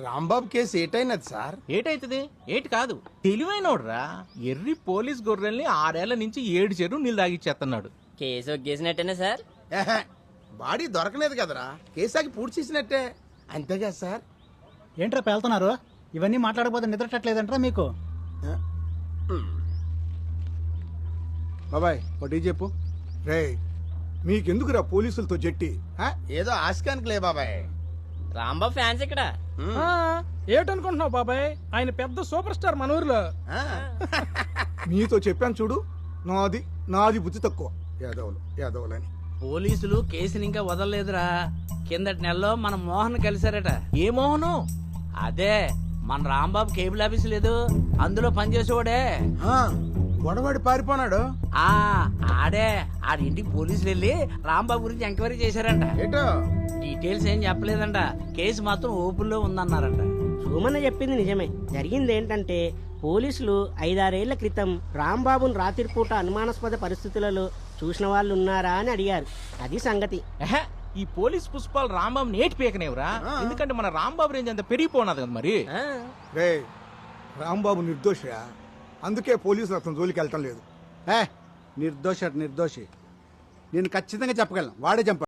Rambabu case ఏటైనది sir? ఏటైతుంది ఏటి కాదు, తెలివైనోడ్రా. ఎర్రి పోలీస్ గొర్రెల్ని 6 ఏళ్ల నుంచి 7 చెరువు నీళ్ళు తాగిచ్చేస్తున్నాడు. కేసు ఒగ్గేసినట్టేనా సార్? ఏహే, బాడీ దొరకలేదు కదరా, కేసాకి పూర్తి చేసినట్టే. అంతేగా సార్? ఏంట్రా పేలుతున్నారు? ఇవన్నీ మాట్లాడకపోతే నిద్రట్టలేదంటారా మీకు? బాబాయ్ ఒకటి చెప్పు. రే మీకెందుకురా పోలీసులతో జట్టి? ఏదో ఆశకానికి లే బాబాయ్. రాంబాబు ఫ్యాన్స్ ఇక్కడ. ఏటనుకుంటున్నావు బాబాయ్, ఆయన పెద్ద సూపర్ స్టార్ మన ఊర్లో. మీతో చెప్పాను చూడు, నాది బుద్ధి తక్కువ. యాదవులని పోలీసులు కేసుని ఇంకా వదలలేదురా. కిందటి నెలలో మన మోహన్ కలిశారట. ఏ మోహను? అదే మన రాంబాబు కేబుల్ ఆఫీస్ లేదు, అందులో పనిచేసేవాడే. గొడవాడి పారిపోనాడు. ఆడే ఆడింటికి పోలీసులు వెళ్ళి రాంబాబు గురించి ఎంక్వైరీ చేశారంట. ఏటో డీటెయిల్స్ ఏం చెప్పలేదంట, కేసు మాత్రం ఓపెన్లో ఉందన్నారంట. సోమన్న చెప్పింది నిజమే. జరిగింది ఏంటంటే పోలీసులు 5-6 ఏళ్ల క్రితం రాంబాబును రాత్రిపూట అనుమానాస్పద పరిస్థితులలో చూసిన వాళ్ళు ఉన్నారా అని అడిగారు. అది సంగతి. ఎహె, ఈ పోలీస్ పుష్పాలు రాంబాబుని ఏటి పీకనేవరా? ఎందుకంటే మన రాంబాబు రేంజ్ అంత పెరిగిపోన్నది కదా మరి. రే రాంబాబు నిర్దోషిరా, అందుకే పోలీసులు అతను జోలికి వెళ్తాం లేదు. నిర్దోషి నేను ఖచ్చితంగా చెప్పగలను, వాడే చంపాడు.